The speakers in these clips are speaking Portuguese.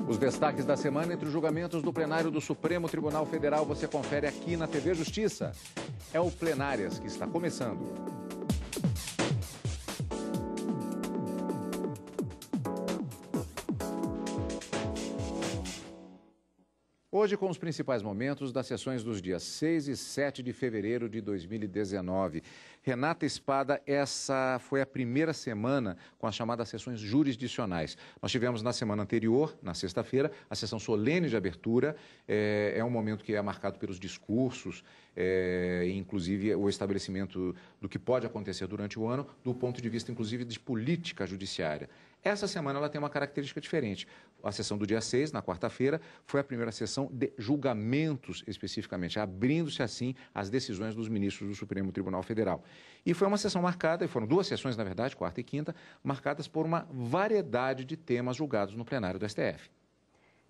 Os destaques da semana entre os julgamentos do plenário do Supremo Tribunal Federal você confere aqui na TV Justiça. É o Plenárias que está começando. Hoje com os principais momentos das sessões dos dias 6 e 7 de fevereiro de 2019. Renata Espada, essa foi a primeira semana com as chamadas sessões jurisdicionais. Nós tivemos na semana anterior, na sexta-feira, a sessão solene de abertura. É um momento que é marcado pelos discursos, inclusive o estabelecimento do que pode acontecer durante o ano, do ponto de vista, inclusive, de política judiciária. Essa semana ela tem uma característica diferente. A sessão do dia 6, na quarta-feira, foi a primeira sessão de julgamentos, especificamente, abrindo-se assim as decisões dos ministros do Supremo Tribunal Federal. E foi uma sessão marcada, e foram duas sessões, na verdade, quarta e quinta, marcadas por uma variedade de temas julgados no plenário do STF.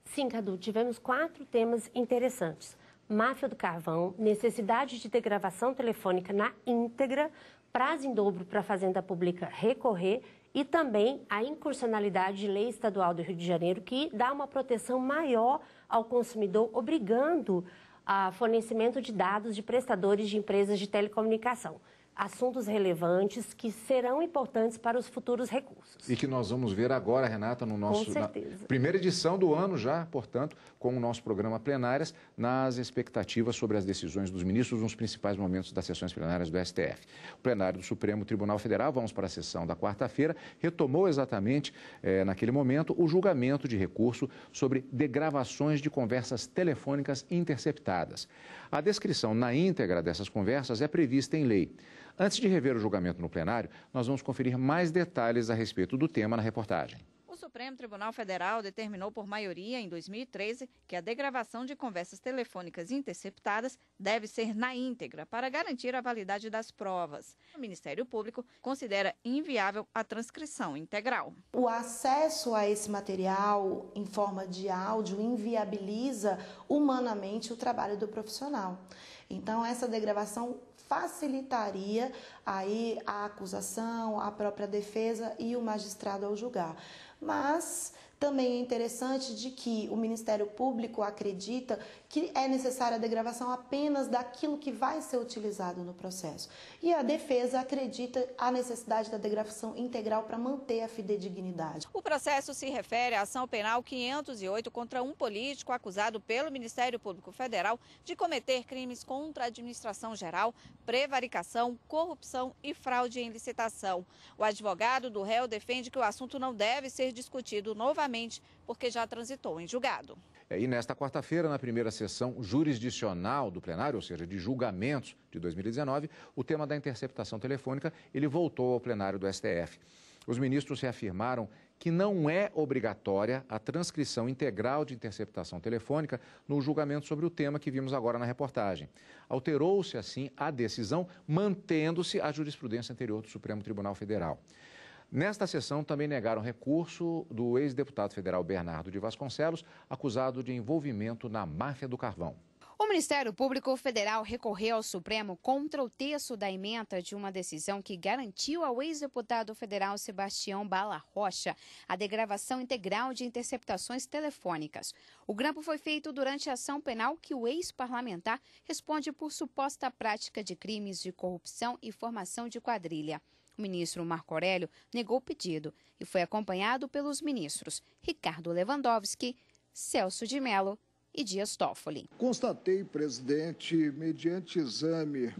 Sim, Cadu, tivemos 4 temas interessantes. Máfia do carvão, necessidade de degravação telefônica na íntegra, prazo em dobro para a Fazenda Pública recorrer e também a inconstitucionalidade de lei estadual do Rio de Janeiro, que dá uma proteção maior ao consumidor, obrigando a fornecimento de dados de prestadores de empresas de telecomunicação. Assuntos relevantes que serão importantes para os futuros recursos. E que nós vamos ver agora, Renata, no nosso na primeira edição do ano já, portanto, com o nosso programa Plenárias, nas expectativas sobre as decisões dos ministros nos principais momentos das sessões plenárias do STF. O plenário do Supremo Tribunal Federal, vamos para a sessão da quarta-feira, retomou exatamente, naquele momento, o julgamento de recurso sobre degravações de conversas telefônicas interceptadas. A descrição na íntegra dessas conversas é prevista em lei. Antes de rever o julgamento no plenário, nós vamos conferir mais detalhes a respeito do tema na reportagem. O Supremo Tribunal Federal determinou por maioria, em 2013, que a degravação de conversas telefônicas interceptadas deve ser na íntegra para garantir a validade das provas. O Ministério Público considera inviável a transcrição integral. O acesso a esse material em forma de áudio inviabiliza humanamente o trabalho do profissional. Então, essa degravação facilitaria aí a acusação, a própria defesa e o magistrado ao julgar. Mas também é interessante de que o Ministério Público acredita que é necessária a degravação apenas daquilo que vai ser utilizado no processo. E a defesa acredita a necessidade da degravação integral para manter a fidedignidade. O processo se refere à ação penal 508 contra um político acusado pelo Ministério Público Federal de cometer crimes contra a administração geral, prevaricação, corrupção e fraude em licitação. O advogado do réu defende que o assunto não deve ser discutido novamente porque já transitou em julgado. E nesta quarta-feira, na primeira sessão jurisdicional do plenário, ou seja, de julgamentos de 2019, o tema da interceptação telefônica, ele voltou ao plenário do STF. Os ministros reafirmaram que não é obrigatória a transcrição integral de interceptação telefônica no julgamento sobre o tema que vimos agora na reportagem. Alterou-se, assim, a decisão, mantendo-se a jurisprudência anterior do Supremo Tribunal Federal. Nesta sessão, também negaram recurso do ex-deputado federal Bernardo de Vasconcelos, acusado de envolvimento na máfia do carvão. O Ministério Público Federal recorreu ao Supremo contra o texto da ementa de uma decisão que garantiu ao ex-deputado federal Sebastião Bala Rocha a degravação integral de interceptações telefônicas. O grampo foi feito durante a ação penal que o ex-parlamentar responde por suposta prática de crimes de corrupção e formação de quadrilha. O ministro Marco Aurélio negou o pedido e foi acompanhado pelos ministros Ricardo Lewandowski, Celso de Mello e Dias Toffoli. Constatei, presidente, mediante exame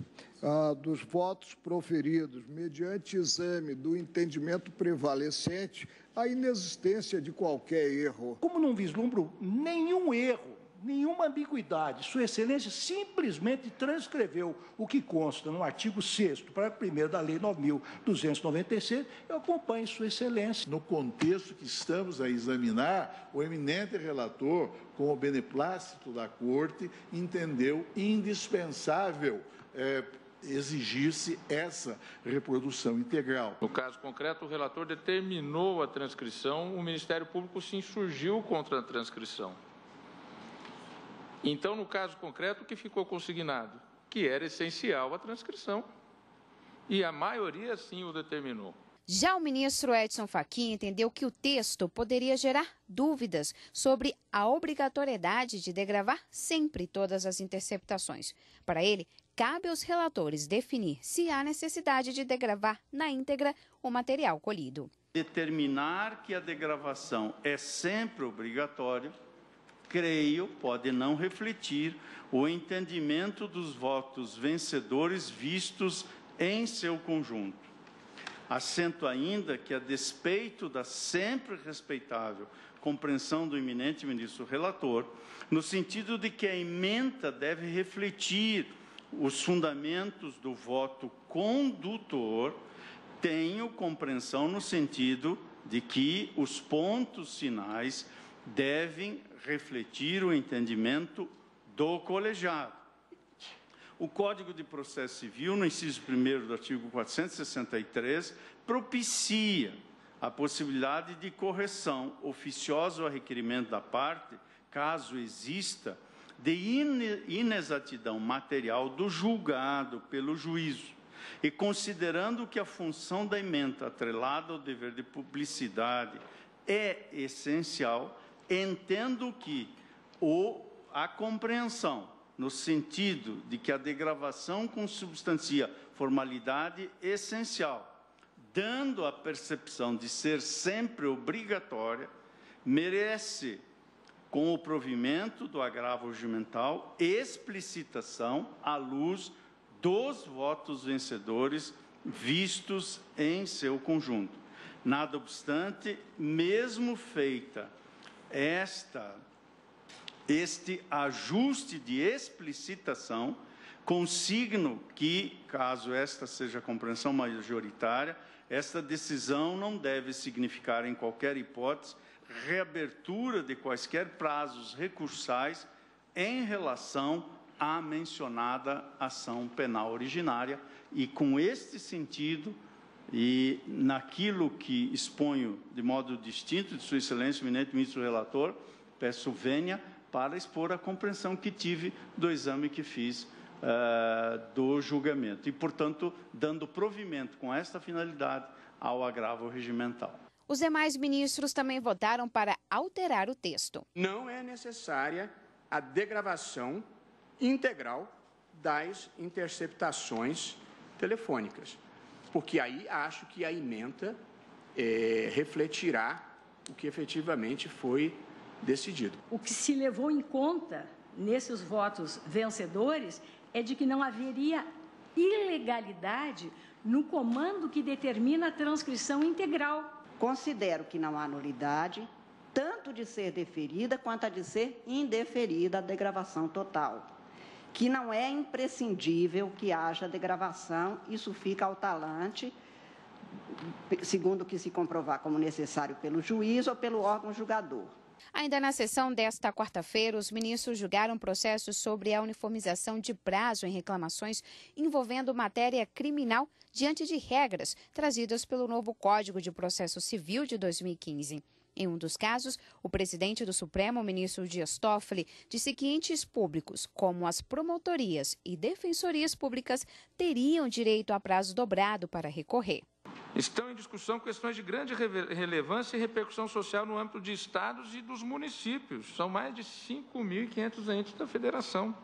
dos votos proferidos, mediante exame do entendimento prevalecente, a inexistência de qualquer erro. Como não vislumbro nenhum erro, nenhuma ambiguidade, Sua Excelência simplesmente transcreveu o que consta no artigo 6º, parágrafo 1º da Lei 9.296, eu acompanho Sua Excelência. No contexto que estamos a examinar, o eminente relator, com o beneplácito da Corte, entendeu indispensável exigir-se essa reprodução integral. No caso concreto, o relator determinou a transcrição, o Ministério Público se insurgiu contra a transcrição. Então, no caso concreto, o que ficou consignado? Que era essencial a transcrição. E a maioria, sim, o determinou. Já o ministro Edson Fachin entendeu que o texto poderia gerar dúvidas sobre a obrigatoriedade de degravar sempre todas as interceptações. Para ele, cabe aos relatores definir se há necessidade de degravar na íntegra o material colhido. Determinar que a degravação é sempre obrigatória, creio, pode não refletir o entendimento dos votos vencedores vistos em seu conjunto. Assento ainda que, a despeito da sempre respeitável compreensão do eminente ministro relator, no sentido de que a ementa deve refletir os fundamentos do voto condutor, tenho compreensão no sentido de que os pontos finais devem refletir o entendimento do colegiado. O Código de Processo Civil, no inciso 1º do artigo 463, propicia a possibilidade de correção oficiosa ou a requerimento da parte, caso exista, de inexatidão material do julgado pelo juízo. E considerando que a função da ementa atrelada ao dever de publicidade é essencial, entendo que a compreensão no sentido de que a degravação consubstancia formalidade essencial, dando a percepção de ser sempre obrigatória, merece, com o provimento do agravo regimental, explicitação à luz dos votos vencedores vistos em seu conjunto. Nada obstante, mesmo feita este ajuste de explicitação, consigno que, caso esta seja a compreensão majoritária, esta decisão não deve significar, em qualquer hipótese, reabertura de quaisquer prazos recursais em relação à mencionada ação penal originária. E, com este sentido, e naquilo que exponho de modo distinto de Sua Excelência, eminente ministro relator, peço vênia para expor a compreensão que tive do exame que fiz do julgamento. E, portanto, dando provimento com esta finalidade ao agravo regimental. Os demais ministros também votaram para alterar o texto. Não é necessária a degravação integral das interceptações telefônicas, porque aí acho que a ementa refletirá o que efetivamente foi decidido. O que se levou em conta nesses votos vencedores é de que não haveria ilegalidade no comando que determina a transcrição integral. Considero que não há nulidade, tanto de ser deferida quanto a de ser indeferida a degravação total, que não é imprescindível que haja degravação, isso fica ao talante, segundo o que se comprovar como necessário pelo juiz ou pelo órgão julgador. Ainda na sessão desta quarta-feira, os ministros julgaram processos sobre a uniformização de prazo em reclamações envolvendo matéria criminal diante de regras trazidas pelo novo Código de Processo Civil de 2015. Em um dos casos, o presidente do Supremo, ministro Dias Toffoli, disse que entes públicos, como as promotorias e defensorias públicas, teriam direito a prazo dobrado para recorrer. Estão em discussão questões de grande relevância e repercussão social no âmbito de estados e dos municípios. São mais de 5.500 entes da federação.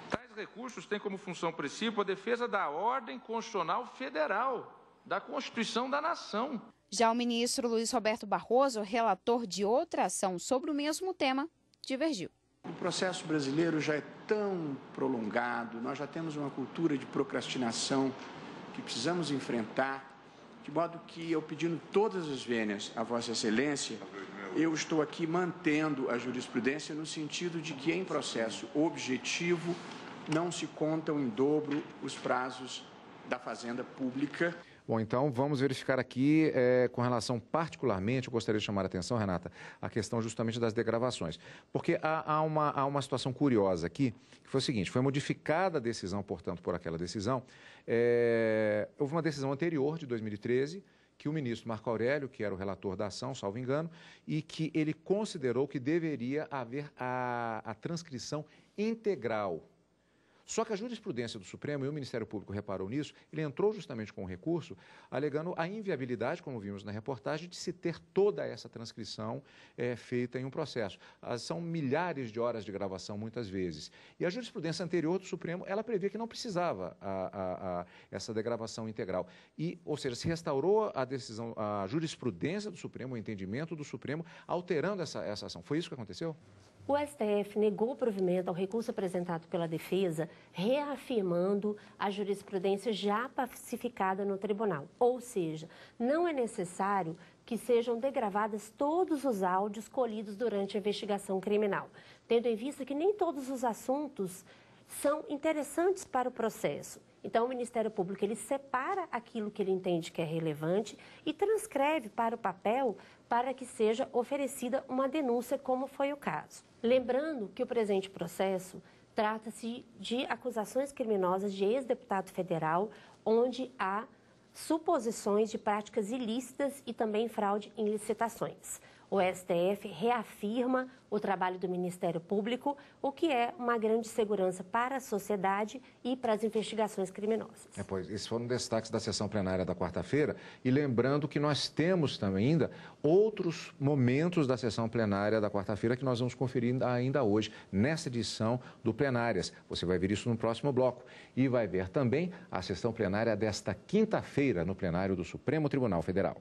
Tais recursos têm como função principal a defesa da ordem constitucional federal, da Constituição da Nação. Já o ministro Luiz Roberto Barroso, relator de outra ação sobre o mesmo tema, divergiu. O processo brasileiro já é tão prolongado, nós já temos uma cultura de procrastinação que precisamos enfrentar, de modo que eu, pedindo todas as vênias a Vossa Excelência, eu estou aqui mantendo a jurisprudência no sentido de que, em processo objetivo, não se contam em dobro os prazos da Fazenda Pública. Bom, então vamos verificar aqui, com relação particularmente, eu gostaria de chamar a atenção, Renata, a questão justamente das degravações. Porque há uma situação curiosa aqui, que foi o seguinte, foi modificada a decisão, portanto, por aquela decisão. Houve uma decisão anterior, de 2013, que o ministro Marco Aurélio, que era o relator da ação, salvo engano, e que ele considerou que deveria haver a transcrição integral. Só que a jurisprudência do Supremo, e o Ministério Público reparou nisso, ele entrou justamente com o recurso, alegando a inviabilidade, como vimos na reportagem, de se ter toda essa transcrição feita em um processo. São milhares de horas de gravação, muitas vezes. E a jurisprudência anterior do Supremo, ela previa que não precisava essa degravação integral. Ou seja, se restaurou a jurisprudência do Supremo, o entendimento do Supremo, alterando essa ação. Foi isso que aconteceu? O STF negou o provimento ao recurso apresentado pela defesa, reafirmando a jurisprudência já pacificada no tribunal. Ou seja, não é necessário que sejam degravados todos os áudios colhidos durante a investigação criminal, tendo em vista que nem todos os assuntos são interessantes para o processo. Então, o Ministério Público, ele separa aquilo que ele entende que é relevante e transcreve para o papel para que seja oferecida uma denúncia, como foi o caso. Lembrando que o presente processo trata-se de acusações criminosas de ex-deputado federal, onde há suposições de práticas ilícitas e também fraude em licitações. O STF reafirma o trabalho do Ministério Público, o que é uma grande segurança para a sociedade e para as investigações criminosas. Pois, esses foram destaques da sessão plenária da quarta-feira. E lembrando que nós temos também ainda outros momentos da sessão plenária da quarta-feira que nós vamos conferir ainda hoje, nessa edição do Plenárias. Você vai ver isso no próximo bloco. E vai ver também a sessão plenária desta quinta-feira no plenário do Supremo Tribunal Federal.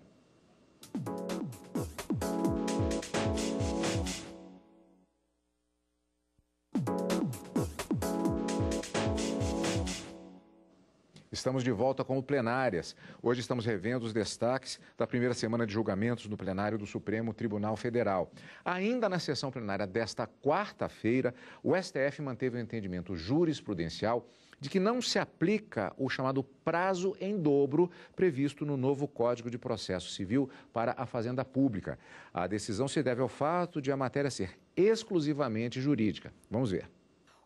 Estamos de volta com o Plenárias. Hoje estamos revendo os destaques da primeira semana de julgamentos no plenário do Supremo Tribunal Federal. Ainda na sessão plenária desta quarta-feira, o STF manteve o entendimento jurisprudencial de que não se aplica o chamado prazo em dobro previsto no novo Código de Processo Civil para a Fazenda Pública. A decisão se deve ao fato de a matéria ser exclusivamente jurídica. Vamos ver.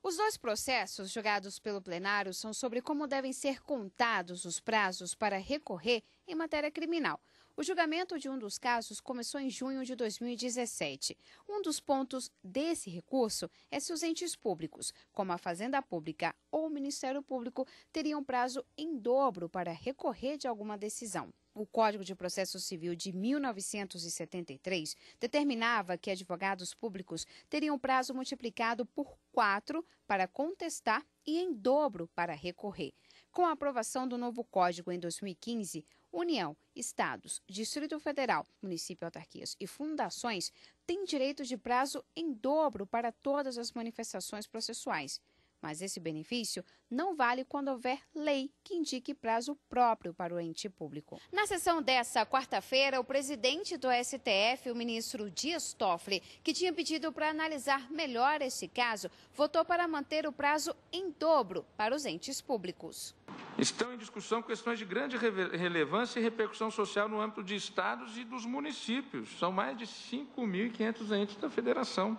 Os dois processos julgados pelo plenário são sobre como devem ser contados os prazos para recorrer em matéria criminal. O julgamento de um dos casos começou em junho de 2017. Um dos pontos desse recurso é se os entes públicos, como a Fazenda Pública ou o Ministério Público, teriam prazo em dobro para recorrer de alguma decisão. O Código de Processo Civil de 1973 determinava que advogados públicos teriam prazo multiplicado por 4 para contestar e em dobro para recorrer. Com a aprovação do novo Código em 2015, União, Estados, Distrito Federal, município, autarquias e fundações têm direito de prazo em dobro para todas as manifestações processuais. Mas esse benefício não vale quando houver lei que indique prazo próprio para o ente público. Na sessão dessa quarta-feira, o presidente do STF, o ministro Dias Toffoli, que tinha pedido para analisar melhor esse caso, votou para manter o prazo em dobro para os entes públicos. Estão em discussão questões de grande relevância e repercussão social no âmbito de estados e dos municípios. São mais de 5.500 entes da federação.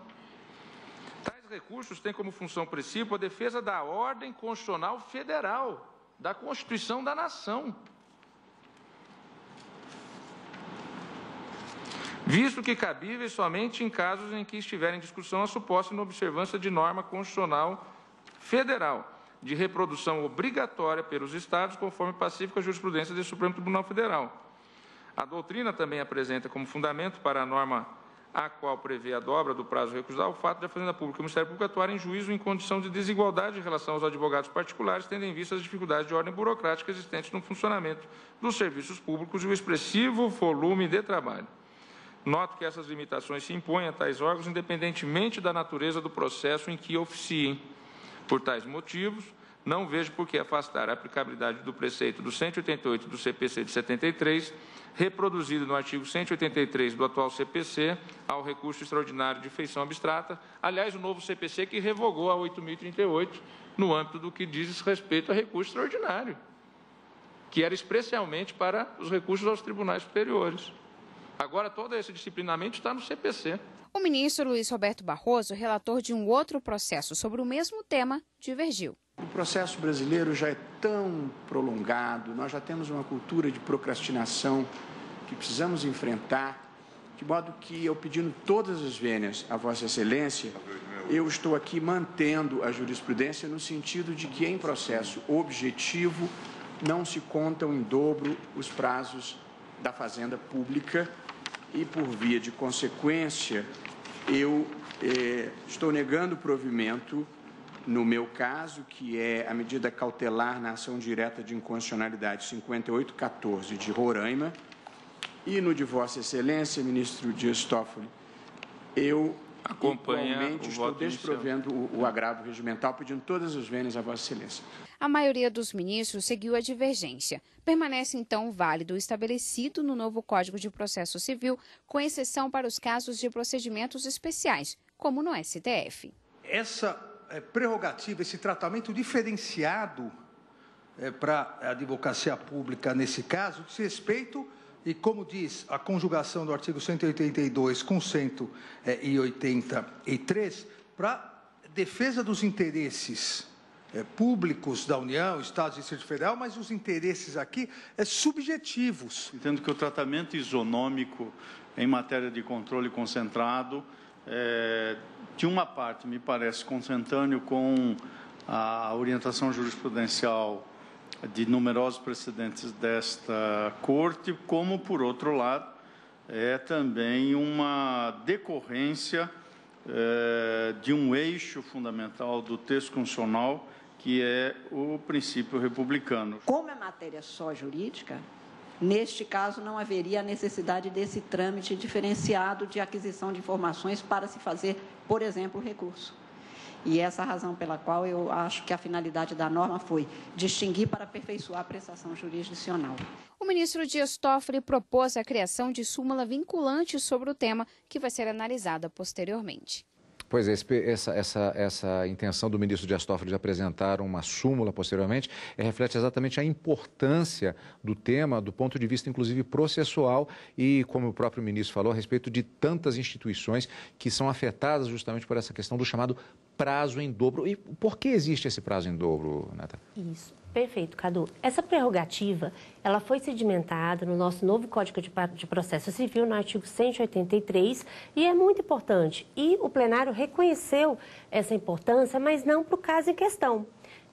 Tais recursos têm como função principal a defesa da ordem constitucional federal, da Constituição da Nação. Visto que cabíveis somente em casos em que estiver em discussão a suposta inobservância de norma constitucional federal, de reprodução obrigatória pelos Estados, conforme pacífica jurisprudência do Supremo Tribunal Federal. A doutrina também apresenta como fundamento para a norma a qual prevê a dobra do prazo recursal o fato de a Fazenda Pública e o Ministério Público atuarem em juízo em condição de desigualdade em relação aos advogados particulares, tendo em vista as dificuldades de ordem burocrática existentes no funcionamento dos serviços públicos e o expressivo volume de trabalho. Noto que essas limitações se impõem a tais órgãos independentemente da natureza do processo em que oficiem. Por tais motivos, não vejo por que afastar a aplicabilidade do preceito do 188 do CPC de 73, reproduzido no artigo 183 do atual CPC, ao recurso extraordinário de feição abstrata. Aliás, o novo CPC que revogou a 8.038 no âmbito do que diz respeito a recurso extraordinário, que era especialmente para os recursos aos tribunais superiores. Agora, todo esse disciplinamento está no CPC. O ministro Luiz Roberto Barroso, relator de um outro processo sobre o mesmo tema, divergiu. O processo brasileiro já é tão prolongado, nós já temos uma cultura de procrastinação que precisamos enfrentar, de modo que eu pedindo todas as vênias a Vossa Excelência eu estou aqui mantendo a jurisprudência no sentido de que, em processo objetivo, não se contam em dobro os prazos da Fazenda Pública e, por via de consequência, eu estou negando o provimento no meu caso, que é a medida cautelar na ação direta de inconstitucionalidade 5814 de Roraima, e no de Vossa Excelência, ministro Dias Toffoli, eu igualmente estou desprovendo o agravo regimental, pedindo todas as vênias a Vossa Excelência. A maioria dos ministros seguiu a divergência. Permanece, então, válido o estabelecido no novo Código de Processo Civil, com exceção para os casos de procedimentos especiais, como no STF. Essa prerrogativa, esse tratamento diferenciado para a advocacia pública nesse caso, diz respeito, e como diz a conjugação do artigo 182 com 183, para defesa dos interesses públicos da União, Estados e Distrito Federal, mas os interesses aqui subjetivos. Entendo que o tratamento isonômico em matéria de controle concentrado, de uma parte, me parece consentâneo com a orientação jurisprudencial de numerosos precedentes desta Corte, como, por outro lado, é também uma decorrência de um eixo fundamental do texto constitucional, que é o princípio republicano. Como é matéria só jurídica, neste caso não haveria a necessidade desse trâmite diferenciado de aquisição de informações para se fazer, por exemplo, o recurso. E essa é a razão pela qual eu acho que a finalidade da norma foi distinguir para aperfeiçoar a prestação jurisdicional. O ministro Dias Toffoli propôs a criação de súmula vinculante sobre o tema, que vai ser analisada posteriormente. Pois é, essa intenção do ministro Dias Toffoli de apresentar uma súmula posteriormente reflete exatamente a importância do tema do ponto de vista, inclusive, processual e, como o próprio ministro falou, a respeito de tantas instituições que são afetadas justamente por essa questão do chamado prazo em dobro. E por que existe esse prazo em dobro, Nata? Isso. Perfeito, Cadu. Essa prerrogativa, ela foi sedimentada no nosso novo Código de Processo Civil, no artigo 183, e é muito importante. E o plenário reconheceu essa importância, mas não para o caso em questão.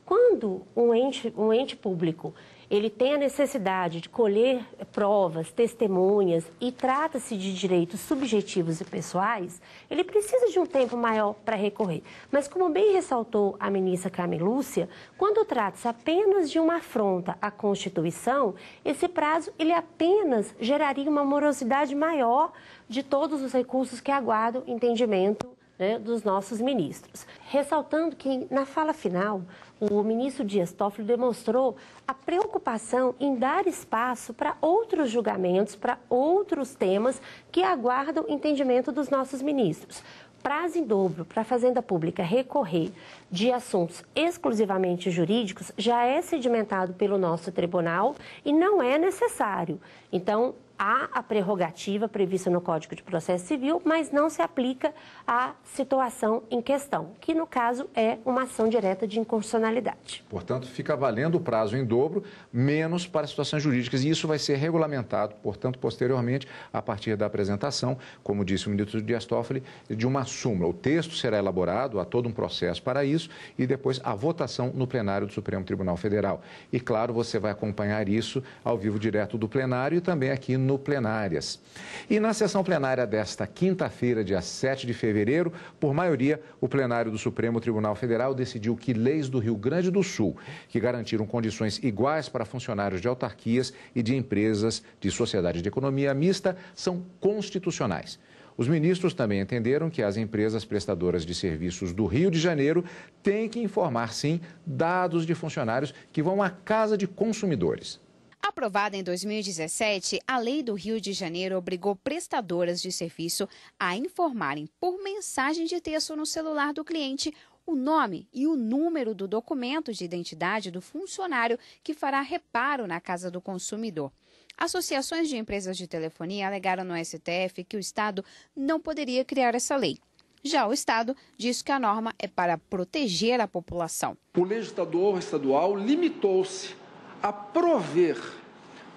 Quando um ente público ele tem a necessidade de colher provas, testemunhas e trata-se de direitos subjetivos e pessoais, ele precisa de um tempo maior para recorrer. Mas, como bem ressaltou a ministra Carmen Lúcia, quando trata-se apenas de uma afronta à Constituição, esse prazo ele apenas geraria uma morosidade maior de todos os recursos que aguardam entendimento dos nossos ministros. Ressaltando que, na fala final, o ministro Dias Toffoli demonstrou a preocupação em dar espaço para outros julgamentos, para outros temas que aguardam entendimento dos nossos ministros. Prazo em dobro para a Fazenda Pública recorrer de assuntos exclusivamente jurídicos já é sedimentado pelo nosso tribunal e não é necessário. Então, há a prerrogativa prevista no Código de Processo Civil, mas não se aplica à situação em questão, que no caso é uma ação direta de inconstitucionalidade. Portanto, fica valendo o prazo em dobro, menos para situações jurídicas, e isso vai ser regulamentado, portanto, posteriormente, a partir da apresentação, como disse o ministro Dias Toffoli, de uma súmula. O texto será elaborado, há todo um processo para isso, e depois a votação no plenário do Supremo Tribunal Federal. E, claro, você vai acompanhar isso ao vivo direto do plenário e também aqui no Plenárias. E na sessão plenária desta quinta-feira, dia 7 de fevereiro, por maioria, o plenário do Supremo Tribunal Federal decidiu que leis do Rio Grande do Sul, que garantiram condições iguais para funcionários de autarquias e de empresas de sociedade de economia mista, são constitucionais. Os ministros também entenderam que as empresas prestadoras de serviços do Rio de Janeiro têm que informar, sim, dados de funcionários que vão à Casa de Consumidores. Aprovada em 2017, a Lei do Rio de Janeiro obrigou prestadoras de serviço a informarem por mensagem de texto no celular do cliente o nome e o número do documento de identidade do funcionário que fará reparo na casa do consumidor. Associações de empresas de telefonia alegaram no STF que o Estado não poderia criar essa lei. Já o Estado diz que a norma é para proteger a população. O legislador estadual limitou-se a prover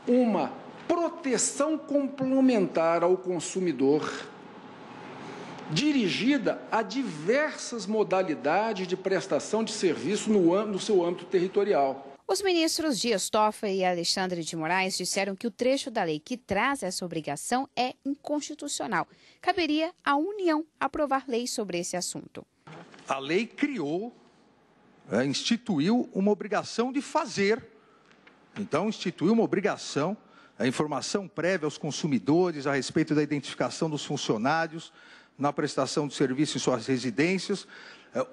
uma proteção complementar ao consumidor dirigida a diversas modalidades de prestação de serviço no seu âmbito territorial. Os ministros Dias Toffoli e Alexandre de Moraes disseram que o trecho da lei que traz essa obrigação é inconstitucional. Caberia à União aprovar leis sobre esse assunto. A lei instituiu uma obrigação de fazer. Então, instituiu uma obrigação, a informação prévia aos consumidores a respeito da identificação dos funcionários na prestação de serviço em suas residências.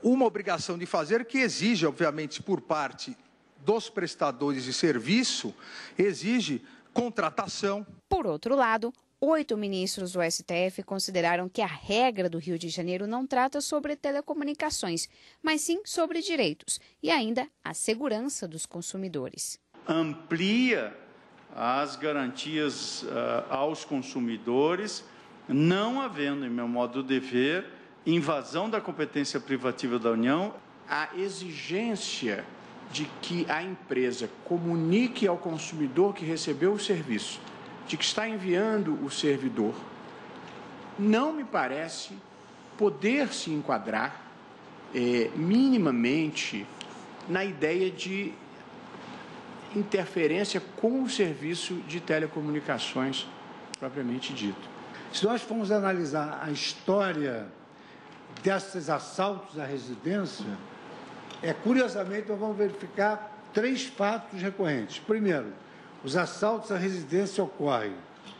Uma obrigação de fazer que exige, obviamente, por parte dos prestadores de serviço, exige contratação. Por outro lado, 8 ministros do STF consideraram que a regra do Rio de Janeiro não trata sobre telecomunicações, mas sim sobre direitos e ainda a segurança dos consumidores. Amplia as garantias aos consumidores, não havendo, em meu modo de ver, invasão da competência privativa da União. A exigência de que a empresa comunique ao consumidor que recebeu o serviço, de que está enviando o servidor, não me parece poder se enquadrar minimamente na ideia de interferência com o serviço de telecomunicações propriamente dito. Se nós formos analisar a história desses assaltos à residência, curiosamente nós vamos verificar 3 fatos recorrentes. Primeiro, os assaltos à residência ocorrem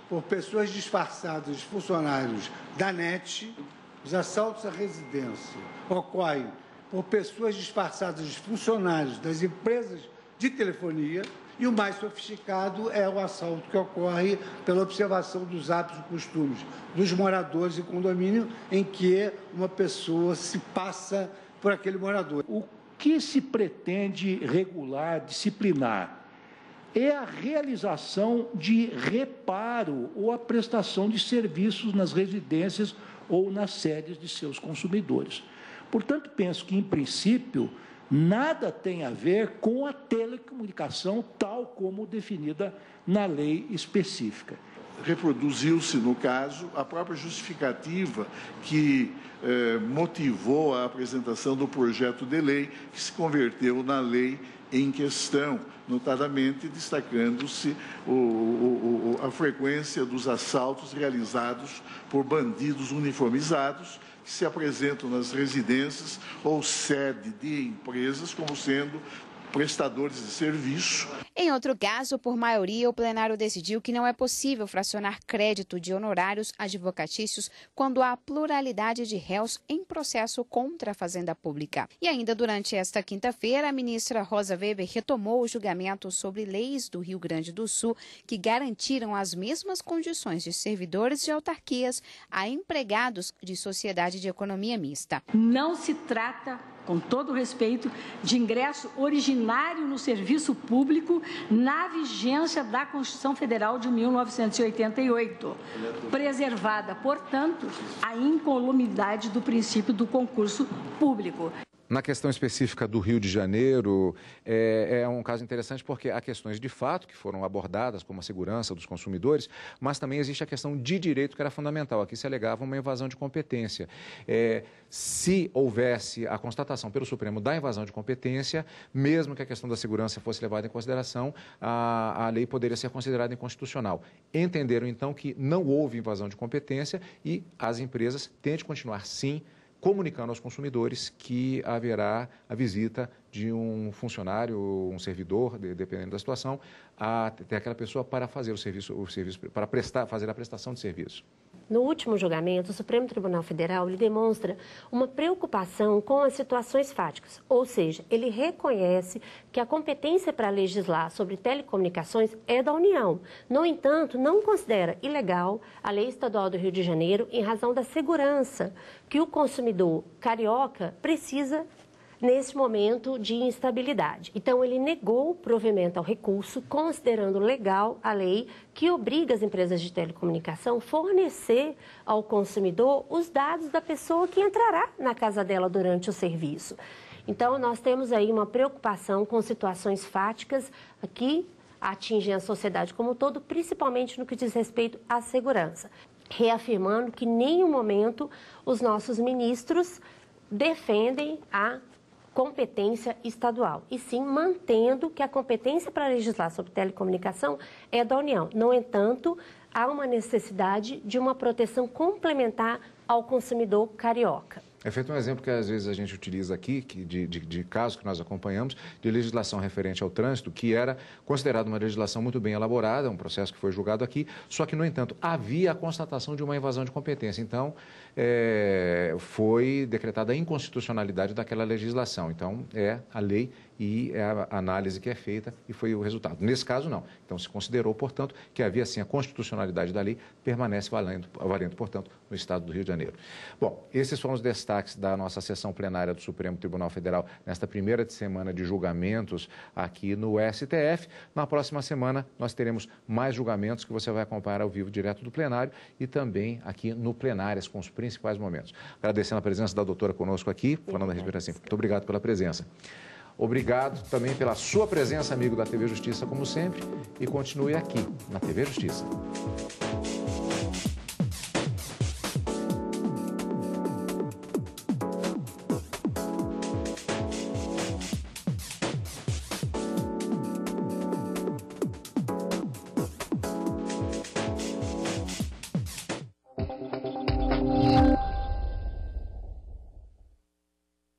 por pessoas disfarçadas de funcionários da NET. Os assaltos à residência ocorrem por pessoas disfarçadas de funcionários das empresas de telefonia. E o mais sofisticado é o assalto que ocorre pela observação dos hábitos e costumes dos moradores de condomínio, em que uma pessoa se passa por aquele morador. O que se pretende regular, disciplinar, é a realização de reparo ou a prestação de serviços nas residências ou nas sedes de seus consumidores. Portanto, penso que, em princípio, nada tem a ver com a telecomunicação tal como definida na lei específica. Reproduziu-se, no caso, a própria justificativa que motivou a apresentação do projeto de lei, que se converteu na lei em questão, notadamente destacando-se a frequência dos assaltos realizados por bandidos uniformizados, que se apresentam nas residências ou sede de empresas como sendo prestadores de serviço. Em outro caso, por maioria, o plenário decidiu que não é possível fracionar crédito de honorários advocatícios quando há pluralidade de réus em processo contra a Fazenda Pública. E ainda durante esta quinta-feira, a ministra Rosa Weber retomou o julgamento sobre leis do Rio Grande do Sul que garantiram as mesmas condições de servidores de autarquias a empregados de sociedade de economia mista. Não se trata, com todo respeito, de ingresso originário no serviço público na vigência da Constituição Federal de 1988, preservada, portanto, a incolumidade do princípio do concurso público. Na questão específica do Rio de Janeiro, é um caso interessante porque há questões de fato que foram abordadas, como a segurança dos consumidores, mas também existe a questão de direito que era fundamental. Aqui se alegava uma invasão de competência. Se houvesse a constatação pelo Supremo da invasão de competência, mesmo que a questão da segurança fosse levada em consideração, a lei poderia ser considerada inconstitucional. Entenderam, então, que não houve invasão de competência e as empresas têm de continuar, sim, comunicando aos consumidores que haverá a visita de um funcionário, um servidor, dependendo da situação, até aquela pessoa para fazer o serviço para fazer a prestação de serviço. No último julgamento, o Supremo Tribunal Federal ele demonstra uma preocupação com as situações fáticas, ou seja, ele reconhece que a competência para legislar sobre telecomunicações é da União. No entanto, não considera ilegal a Lei Estadual do Rio de Janeiro em razão da segurança que o consumidor carioca precisa nesse momento de instabilidade. Então, ele negou o provimento ao recurso, considerando legal a lei que obriga as empresas de telecomunicação a fornecer ao consumidor os dados da pessoa que entrará na casa dela durante o serviço. Então, nós temos aí uma preocupação com situações fáticas que atingem a sociedade como um todo, principalmente no que diz respeito à segurança. reafirmando que em nenhum momento os nossos ministros defendem a competência estadual, e sim mantendo que a competência para legislar sobre telecomunicação é da União. No entanto, há uma necessidade de uma proteção complementar ao consumidor carioca. É feito um exemplo que às vezes a gente utiliza aqui, de casos que nós acompanhamos, de legislação referente ao trânsito, que era considerada uma legislação muito bem elaborada, um processo que foi julgado aqui, só que, no entanto, havia a constatação de uma invasão de competência. Então, foi decretada a inconstitucionalidade daquela legislação. Então, é a lei e é a análise que é feita e foi o resultado. Nesse caso, não. Então, se considerou, portanto, que havia, sim, a constitucionalidade da lei, permanece valendo, portanto, no Estado do Rio de Janeiro. Bom, esses foram os destaques da nossa sessão plenária do Supremo Tribunal Federal nesta primeira semana de julgamentos aqui no STF. Na próxima semana, nós teremos mais julgamentos que você vai acompanhar ao vivo, direto do plenário e também aqui no Plenárias, com os principais momentos. Agradecendo a presença da doutora conosco aqui, falando a respeito assim. Muito obrigado pela presença. Obrigado também pela sua presença, amigo da TV Justiça, como sempre, e continue aqui na TV Justiça.